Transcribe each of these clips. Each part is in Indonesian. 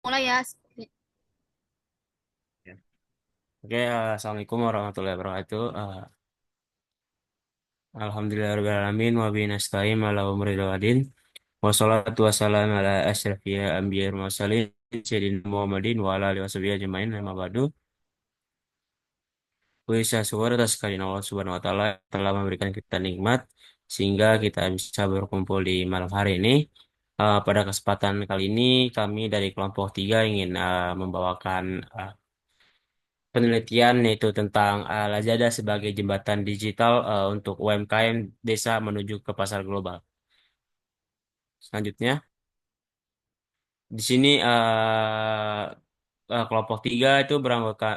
Mulai ya. Ya. Oke, Assalamualaikum warahmatullahi wabarakatuh. Alhamdulillahirrahmanirrahim. Wa bihi nasta'in ala umri wadin. Wassalatu wassalamu ala asyrafil anbiya'i wal mursalin sayyidina Muhammadin wa ala alihi washabihi ajmain. Amma ba'du. Puji syukur atas kehadiran Allah Subhanahu wa taala telah memberikan kita nikmat sehingga kita bisa berkumpul di malam hari ini. Pada kesempatan kali ini kami dari kelompok 3 ingin membawakan penelitian yaitu tentang Lazada sebagai jembatan digital untuk UMKM desa menuju ke pasar global. Selanjutnya, di sini kelompok 3 itu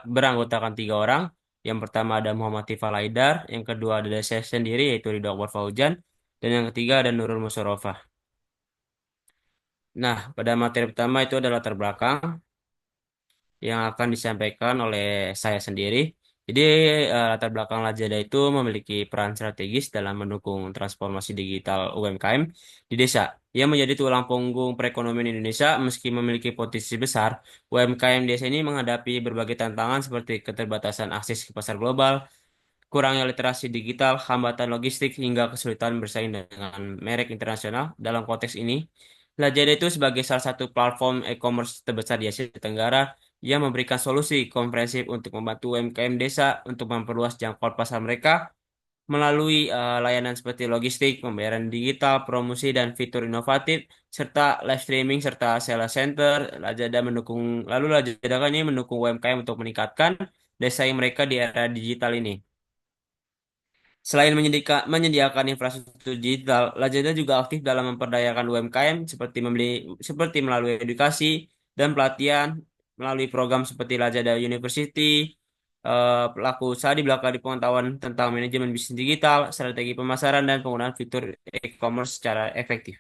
beranggotakan 3 orang. Yang pertama ada Muhammad Tifal Haidar, yang kedua ada saya sendiri yaitu Ridho Akbar Fauzan, dan yang ketiga ada Nurul Musarofah. Nah, pada materi pertama itu adalah latar belakang yang akan disampaikan oleh saya sendiri. Jadi, latar belakang Lazada itu memiliki peran strategis dalam mendukung transformasi digital UMKM di desa. Ia menjadi tulang punggung perekonomian Indonesia meski memiliki potensi besar. UMKM desa ini menghadapi berbagai tantangan seperti keterbatasan akses ke pasar global, kurangnya literasi digital, hambatan logistik, hingga kesulitan bersaing dengan merek internasional. Dalam konteks ini, Lazada itu sebagai salah satu platform e-commerce terbesar di Asia Tenggara yang memberikan solusi komprehensif untuk membantu UMKM desa untuk memperluas jangkauan pasar mereka melalui layanan seperti logistik, pembayaran digital, promosi, dan fitur inovatif, serta live streaming, serta sales center. Lazada kan ini mendukung UMKM untuk meningkatkan desa yang mereka di era digital ini. Selain menyediakan infrastruktur digital, Lazada juga aktif dalam memperdayakan UMKM seperti melalui edukasi dan pelatihan melalui program seperti Lazada University. Pelaku usaha di pengetahuan tentang manajemen bisnis digital, strategi pemasaran, dan penggunaan fitur e-commerce secara efektif.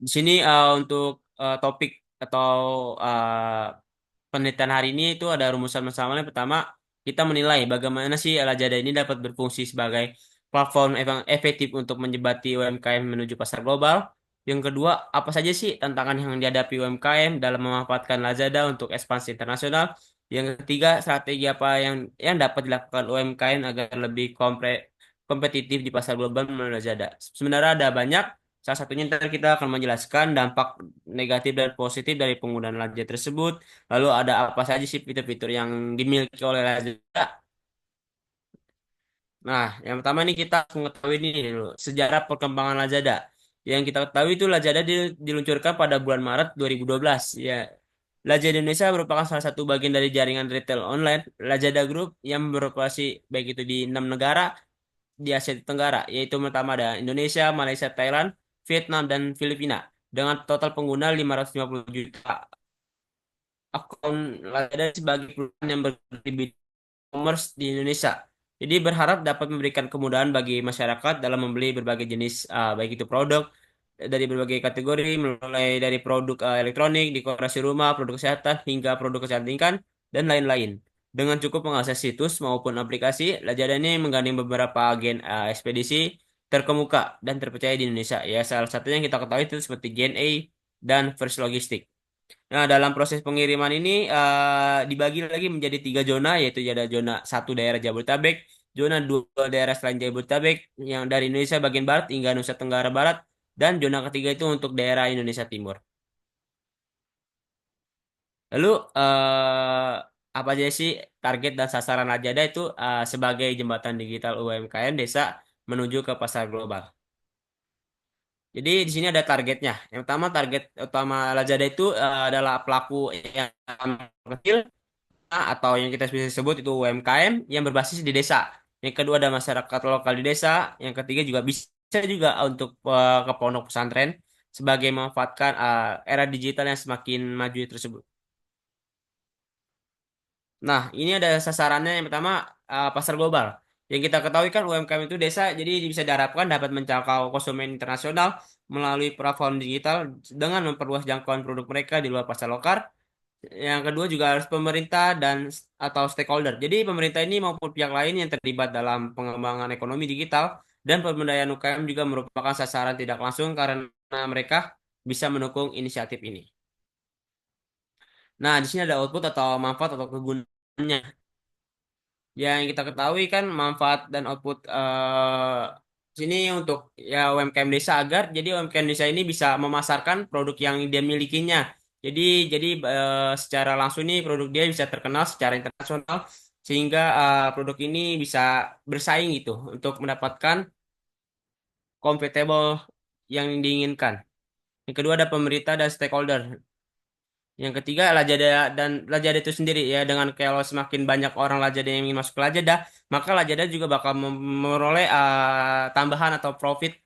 Di sini untuk topik atau penelitian hari ini itu ada rumusan bersama. Pertama, kita menilai bagaimana sih Lazada ini dapat berfungsi sebagai platform yang efektif untuk menjembati UMKM menuju pasar global. Yang kedua, apa saja sih tantangan yang dihadapi UMKM dalam memanfaatkan Lazada untuk ekspansi internasional? Yang ketiga, strategi apa yang dapat dilakukan UMKM agar lebih kompetitif di pasar global melalui Lazada? Sebenarnya ada banyak. Salah satunya ntar kita akan menjelaskan dampak negatif dan positif dari penggunaan Lazada tersebut. Lalu ada apa saja sih fitur-fitur yang dimiliki oleh Lazada? Nah, yang pertama nih kita harus mengetahui ini dulu, sejarah perkembangan Lazada. Yang kita ketahui itu Lazada diluncurkan pada bulan Maret 2012. Ya, Lazada Indonesia merupakan salah satu bagian dari jaringan retail online Lazada Group yang beroperasi baik itu di 6 negara di Asia Tenggara, yaitu pertama ada Indonesia, Malaysia, Thailand, Vietnam, dan Filipina. Dengan total pengguna 550 juta akun Lazada sebagai perusahaan yang berdiri e-commerce di Indonesia. Jadi berharap dapat memberikan kemudahan bagi masyarakat dalam membeli berbagai jenis baik itu produk dari berbagai kategori mulai dari produk elektronik, dekorasi rumah, produk kesehatan hingga produk kecantikan dan lain-lain. Dengan cukup mengakses situs maupun aplikasi, Lazada ini menggandeng beberapa agen ekspedisi terkemuka dan terpercaya di Indonesia. Ya, salah satunya yang kita ketahui itu seperti JNE dan First Logistik. Nah, dalam proses pengiriman ini dibagi lagi menjadi 3 zona, yaitu ada zona satu daerah Jabodetabek, zona 2 daerah selain Jabodetabek, yang dari Indonesia bagian barat hingga Nusa Tenggara Barat, dan zona ketiga itu untuk daerah Indonesia Timur. Lalu, apa aja sih target dan sasaran Lazada itu sebagai jembatan digital UMKM desa menuju ke pasar global? Jadi di sini ada targetnya. Yang pertama target utama Lazada itu adalah pelaku yang kecil atau yang kita bisa sebut itu UMKM yang berbasis di desa. Yang kedua ada masyarakat lokal di desa. Yang ketiga juga bisa juga untuk ke pondok pesantren sebagai memanfaatkan era digital yang semakin maju tersebut. Nah, ini ada sasarannya. Yang pertama pasar global. Yang kita ketahui kan UMKM itu desa, jadi bisa diharapkan dapat menjangkau konsumen internasional melalui platform digital dengan memperluas jangkauan produk mereka di luar pasar lokal. Yang kedua juga harus pemerintah dan atau stakeholder. Jadi pemerintah ini maupun pihak lain yang terlibat dalam pengembangan ekonomi digital Dan pemberdayaan UKM juga merupakan sasaran tidak langsung karena mereka bisa mendukung inisiatif ini. Nah, di sini ada output atau manfaat atau kegunaannya. Yang kita ketahui kan manfaat dan output sini untuk ya UMKM desa agar jadi UMKM desa ini bisa memasarkan produk yang dia milikinya. Jadi secara langsung nih produk dia bisa terkenal secara internasional sehingga produk ini bisa bersaing gitu untuk mendapatkan compatible yang diinginkan. Yang kedua ada pemerintah dan stakeholder. Yang ketiga Lajada dan Lajada itu sendiri ya dengan kalau semakin banyak orang Lajada yang ingin masuk ke Lajada, maka Lajada juga bakal memperoleh tambahan atau profit.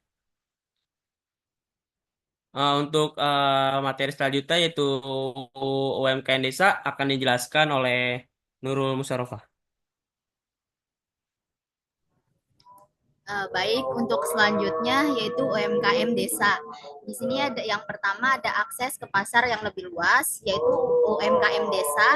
Untuk materi selanjutnya yaitu UMKM desa akan dijelaskan oleh Nurul Musarofah. Baik, untuk selanjutnya yaitu UMKM desa. Di sini ada yang pertama ada akses ke pasar yang lebih luas, yaitu UMKM desa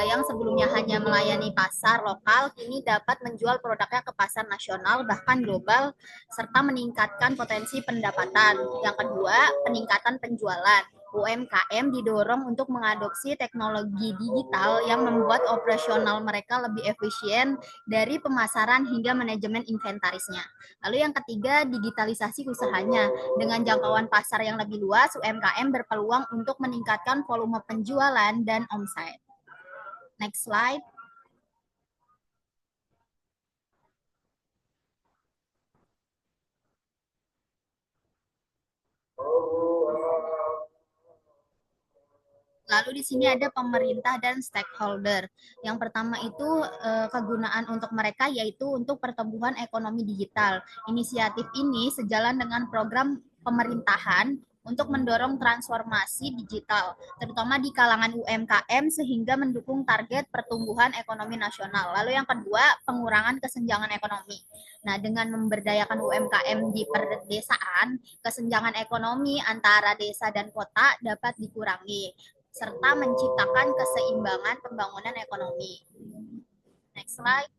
yang sebelumnya hanya melayani pasar lokal, kini dapat menjual produknya ke pasar nasional bahkan global, serta meningkatkan potensi pendapatan. Yang kedua, peningkatan penjualan. UMKM didorong untuk mengadopsi teknologi digital yang membuat operasional mereka lebih efisien dari pemasaran hingga manajemen inventarisnya. Lalu yang ketiga, digitalisasi usahanya. Dengan jangkauan pasar yang lebih luas, UMKM berpeluang untuk meningkatkan volume penjualan dan omset. Next slide. Lalu di sini ada pemerintah dan stakeholder. Yang pertama itu kegunaan untuk mereka yaitu untuk pertumbuhan ekonomi digital. Inisiatif ini sejalan dengan program pemerintahan untuk mendorong transformasi digital, terutama di kalangan UMKM sehingga mendukung target pertumbuhan ekonomi nasional. Lalu yang kedua, pengurangan kesenjangan ekonomi. Nah, dengan memberdayakan UMKM di perdesaan, kesenjangan ekonomi antara desa dan kota dapat dikurangi serta menciptakan keseimbangan pembangunan ekonomi. Next slide.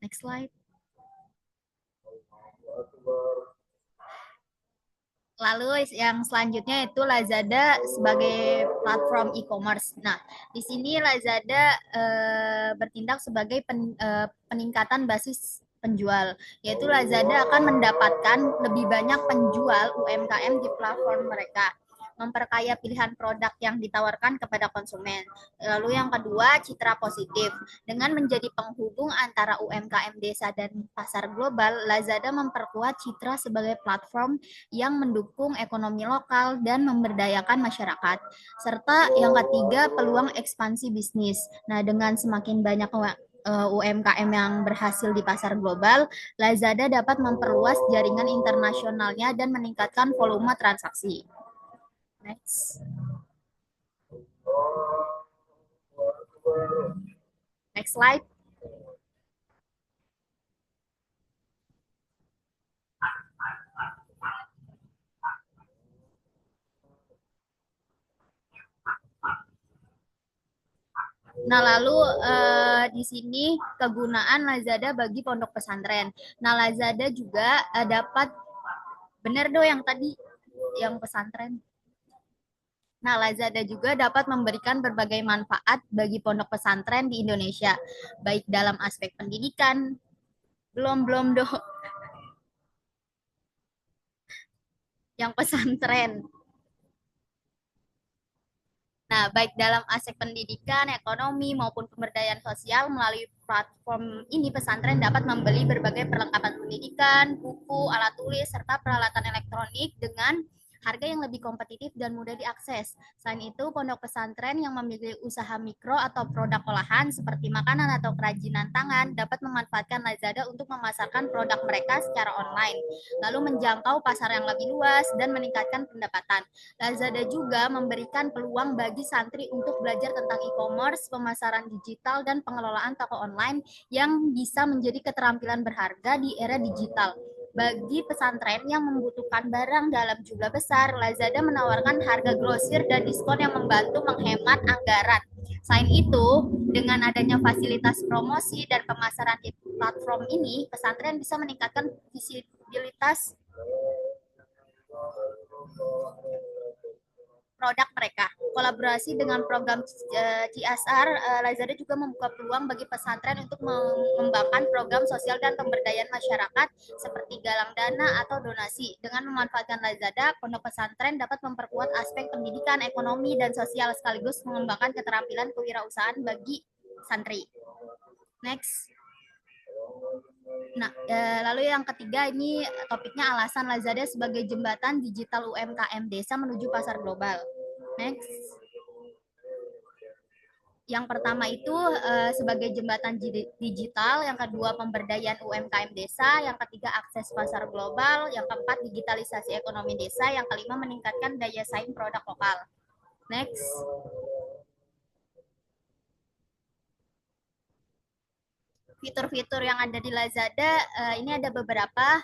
Next slide. Lalu yang selanjutnya itu Lazada sebagai platform e-commerce. Nah, di sini Lazada bertindak sebagai peningkatan basis penjual, yaitu Lazada akan mendapatkan lebih banyak penjual UMKM di platform mereka, memperkaya pilihan produk yang ditawarkan kepada konsumen. Lalu yang kedua, citra positif. Dengan menjadi penghubung antara UMKM desa dan pasar global, Lazada memperkuat citra sebagai platform yang mendukung ekonomi lokal dan memberdayakan masyarakat. Serta yang ketiga, peluang ekspansi bisnis. Nah, dengan semakin banyak UMKM yang berhasil di pasar global, Lazada dapat memperluas jaringan internasionalnya dan meningkatkan volume transaksi. Next. Next slide. Nah, lalu di sini kegunaan Lazada bagi pondok pesantren. Nah, Lazada juga dapat benar do yang tadi yang pesantren. Nah, Lazada juga dapat memberikan berbagai manfaat bagi pondok pesantren di Indonesia, baik dalam aspek pendidikan, belum do yang pesantren. Nah, baik dalam aspek pendidikan, ekonomi, maupun pemberdayaan sosial melalui platform ini pesantren dapat membeli berbagai perlengkapan pendidikan, buku, alat tulis, serta peralatan elektronik dengan harga yang lebih kompetitif dan mudah diakses. Selain itu, pondok pesantren yang memiliki usaha mikro atau produk olahan seperti makanan atau kerajinan tangan dapat memanfaatkan Lazada untuk memasarkan produk mereka secara online, lalu menjangkau pasar yang lebih luas dan meningkatkan pendapatan. Lazada juga memberikan peluang bagi santri untuk belajar tentang e-commerce, pemasaran digital, dan pengelolaan toko online yang bisa menjadi keterampilan berharga di era digital. Bagi pesantren yang membutuhkan barang dalam jumlah besar, Lazada menawarkan harga grosir dan diskon yang membantu menghemat anggaran. Selain itu, dengan adanya fasilitas promosi dan pemasaran di platform ini, pesantren bisa meningkatkan visibilitas produk mereka. Kolaborasi dengan program CSR, Lazada juga membuka peluang bagi pesantren untuk mengembangkan program sosial dan pemberdayaan masyarakat seperti galang dana atau donasi. Dengan memanfaatkan Lazada, pondok pesantren dapat memperkuat aspek pendidikan, ekonomi, dan sosial sekaligus mengembangkan keterampilan kewirausahaan bagi santri. Next. Nah, lalu yang ketiga ini topiknya alasan Lazada sebagai jembatan digital UMKM desa menuju pasar global. Next. Yang pertama itu sebagai jembatan digital, yang kedua pemberdayaan UMKM desa, yang ketiga akses pasar global, yang keempat digitalisasi ekonomi desa, yang kelima meningkatkan daya saing produk lokal. Next. Fitur-fitur yang ada di Lazada ini ada beberapa.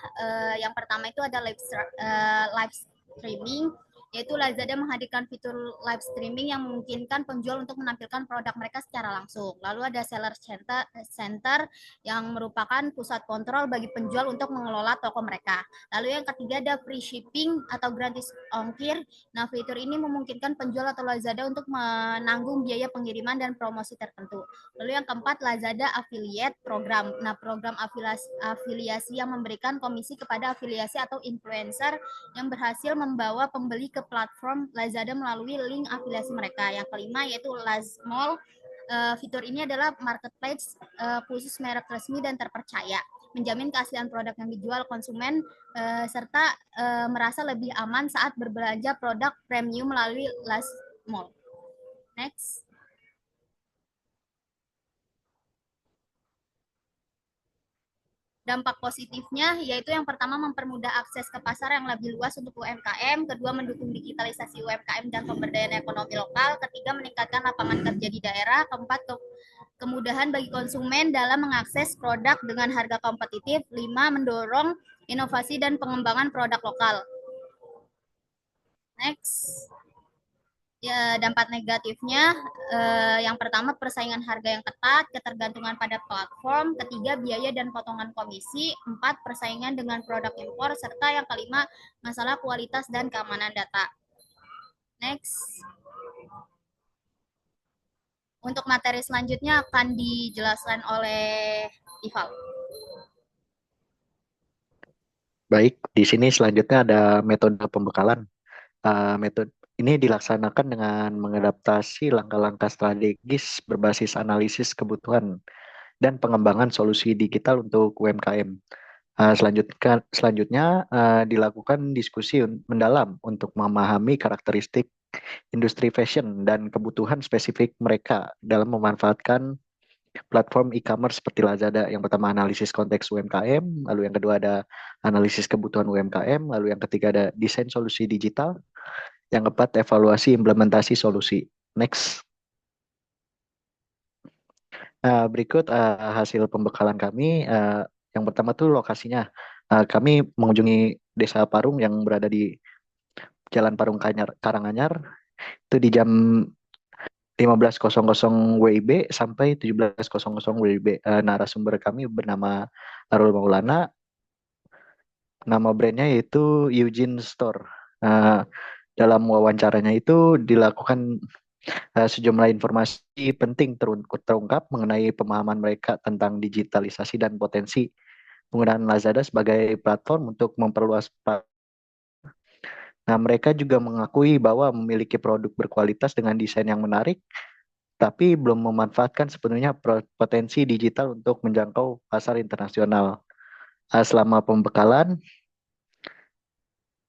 Yang pertama itu ada live streaming, yaitu Lazada menghadirkan fitur live streaming yang memungkinkan penjual untuk menampilkan produk mereka secara langsung. Lalu ada seller center yang merupakan pusat kontrol bagi penjual untuk mengelola toko mereka. Lalu yang ketiga ada free shipping atau gratis ongkir. Nah, fitur ini memungkinkan penjual atau Lazada untuk menanggung biaya pengiriman dan promosi tertentu. Lalu yang keempat, Lazada Affiliate Program. Nah, program afiliasi yang memberikan komisi kepada afiliasi atau influencer yang berhasil membawa pembeli ke platform Lazada melalui link afiliasi mereka. Yang kelima yaitu Lazmall. Fitur ini adalah marketplace khusus merek resmi dan terpercaya, menjamin keaslian produk yang dijual konsumen serta merasa lebih aman saat berbelanja produk premium melalui Lazmall. Next. Dampak positifnya yaitu yang pertama mempermudah akses ke pasar yang lebih luas untuk UMKM, kedua mendukung digitalisasi UMKM dan pemberdayaan ekonomi lokal, ketiga meningkatkan lapangan kerja di daerah, keempat kemudahan bagi konsumen dalam mengakses produk dengan harga kompetitif, lima mendorong inovasi dan pengembangan produk lokal. Next. Ya, dampak negatifnya yang pertama persaingan harga yang ketat, ketergantungan pada platform, ketiga biaya dan potongan komisi, empat persaingan dengan produk impor, serta yang kelima masalah kualitas dan keamanan data. Next. Untuk materi selanjutnya akan dijelaskan oleh Ival. Baik, di sini selanjutnya ada metode pembekalan. Metode ini dilaksanakan dengan mengadaptasi langkah-langkah strategis berbasis analisis kebutuhan dan pengembangan solusi digital untuk UMKM. Selanjutnya dilakukan diskusi mendalam untuk memahami karakteristik industri fashion dan kebutuhan spesifik mereka dalam memanfaatkan platform e-commerce seperti Lazada. Yang pertama analisis konteks UMKM, lalu yang kedua ada analisis kebutuhan UMKM, lalu yang ketiga ada desain solusi digital, yang keempat evaluasi implementasi solusi. Next. Berikut hasil pembekalan kami. Yang pertama tuh lokasinya. Kami mengunjungi Desa Parung yang berada di Jalan Parung Karanganyar. Itu di jam 15.00 WIB sampai 17.00 WIB. Narasumber kami bernama Arul Maulana. Nama brandnya yaitu Eugene Store. Dalam wawancaranya itu dilakukan sejumlah informasi penting terungkap mengenai pemahaman mereka tentang digitalisasi dan potensi penggunaan Lazada sebagai platform untuk memperluas. Nah, mereka juga mengakui bahwa memiliki produk berkualitas dengan desain yang menarik, tapi belum memanfaatkan sepenuhnya potensi digital untuk menjangkau pasar internasional. Selama pembekalan,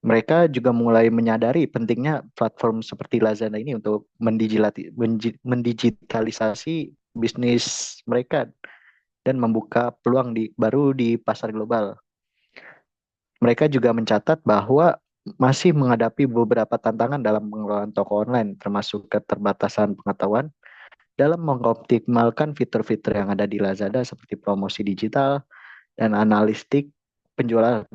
mereka juga mulai menyadari pentingnya platform seperti Lazada ini untuk mendigitalisasi bisnis mereka dan membuka peluang baru di pasar global. Mereka juga mencatat bahwa masih menghadapi beberapa tantangan dalam pengelolaan toko online, termasuk keterbatasan pengetahuan dalam mengoptimalkan fitur-fitur yang ada di Lazada seperti promosi digital dan analistik penjualan.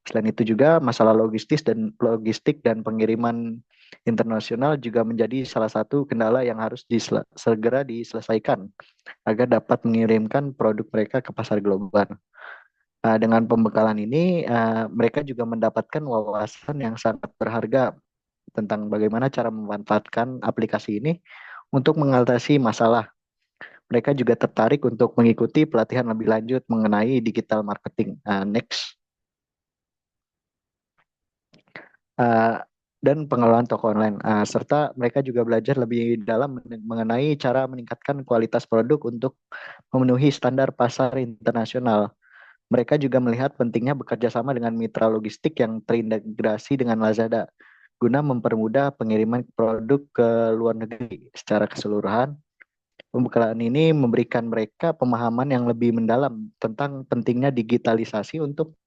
Selain itu juga masalah logistik dan pengiriman internasional juga menjadi salah satu kendala yang harus segera diselesaikan agar dapat mengirimkan produk mereka ke pasar global. Dengan pembekalan ini, mereka juga mendapatkan wawasan yang sangat berharga tentang bagaimana cara memanfaatkan aplikasi ini untuk mengatasi masalah. Mereka juga tertarik untuk mengikuti pelatihan lebih lanjut mengenai digital marketing. Next. Uh, dan pengelolaan toko online, serta mereka juga belajar lebih dalam mengenai cara meningkatkan kualitas produk untuk memenuhi standar pasar internasional. Mereka juga melihat pentingnya bekerja sama dengan mitra logistik yang terintegrasi dengan Lazada guna mempermudah pengiriman produk ke luar negeri secara keseluruhan. Pembekalan ini memberikan mereka pemahaman yang lebih mendalam tentang pentingnya digitalisasi untuk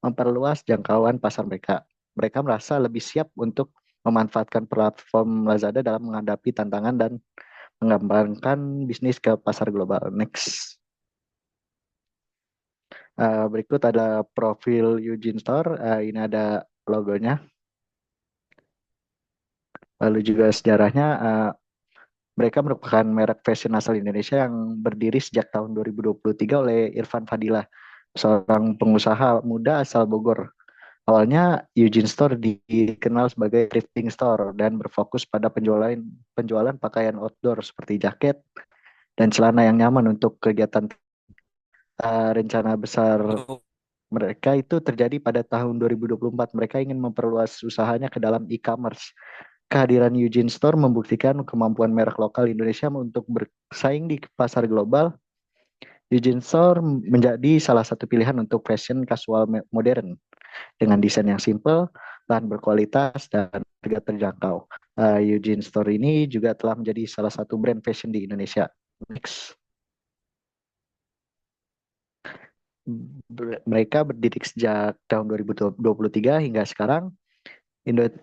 memperluas jangkauan pasar mereka. Mereka merasa lebih siap untuk memanfaatkan platform Lazada dalam menghadapi tantangan dan mengembangkan bisnis ke pasar global. Next. Berikut ada profil Eugene Store. Ini ada logonya. Lalu juga sejarahnya. Mereka merupakan merek fashion asal Indonesia yang berdiri sejak tahun 2023 oleh Irfan Fadilah, seorang pengusaha muda asal Bogor. Awalnya Eugene Store dikenal sebagai thrifting store dan berfokus pada penjualan pakaian outdoor seperti jaket dan celana yang nyaman untuk kegiatan. Rencana besar mereka itu terjadi pada tahun 2024. Mereka ingin memperluas usahanya ke dalam e-commerce. Kehadiran Eugene Store membuktikan kemampuan merek lokal Indonesia untuk bersaing di pasar global. Eugene Store menjadi salah satu pilihan untuk fashion casual modern dengan desain yang simple, bahan berkualitas, dan harga terjangkau. Eugene Store ini juga telah menjadi salah satu brand fashion di Indonesia. Next. Mereka berdiri sejak tahun 2023 hingga sekarang.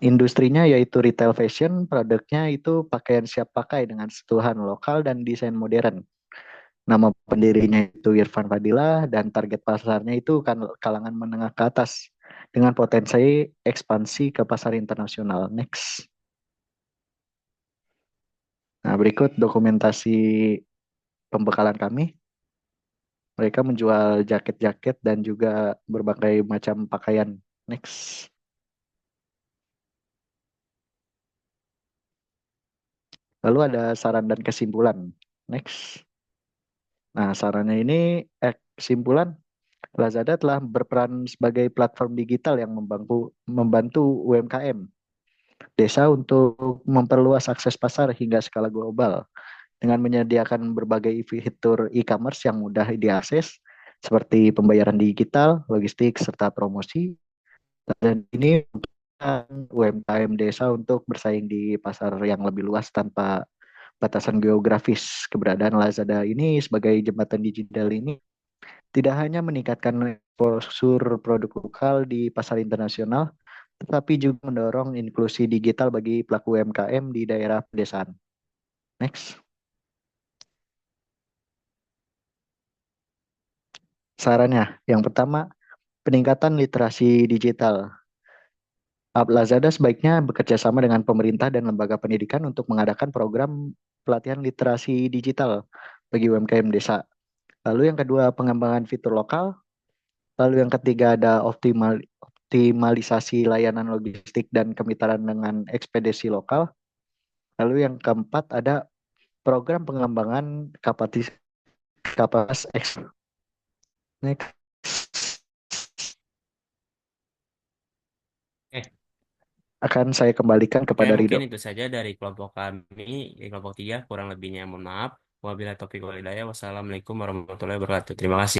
Industrinya yaitu retail fashion, produknya itu pakaian siap pakai dengan sentuhan lokal dan desain modern. Nama pendirinya itu Irfan Fadilah dan target pasarnya itu kan kalangan menengah ke atas dengan potensi ekspansi ke pasar internasional. Next. Nah, berikut dokumentasi pembekalan kami. Mereka menjual jaket-jaket dan juga berbagai macam pakaian. Next. Lalu ada saran dan kesimpulan. Next. Nah, sarannya ini kesimpulan, Lazada telah berperan sebagai platform digital yang membantu UMKM desa untuk memperluas akses pasar hingga skala global dengan menyediakan berbagai fitur e-commerce yang mudah diakses seperti pembayaran digital, logistik, serta promosi. Dan ini UMKM desa untuk bersaing di pasar yang lebih luas tanpa batasan geografis. Keberadaan Lazada ini sebagai jembatan digital ini tidak hanya meningkatkan exposure produk lokal di pasar internasional, tetapi juga mendorong inklusi digital bagi pelaku UMKM di daerah pedesaan. Next. Sarannya, yang pertama, peningkatan literasi digital. Lazada sebaiknya bekerja sama dengan pemerintah dan lembaga pendidikan untuk mengadakan program pelatihan literasi digital bagi UMKM desa. Lalu yang kedua, pengembangan fitur lokal. Lalu yang ketiga ada optimalisasi layanan logistik dan kemitraan dengan ekspedisi lokal. Lalu yang keempat ada program pengembangan kapasitas ekspor. Next. Eh, Akan saya kembalikan Oke, kepada mungkin Rido. itu saja dari kelompok kami, di kelompok 3, kurang lebihnya mohon maaf. Wabillahi taufiq wal hidayah. Wassalamualaikum warahmatullahi wabarakatuh. Terima kasih.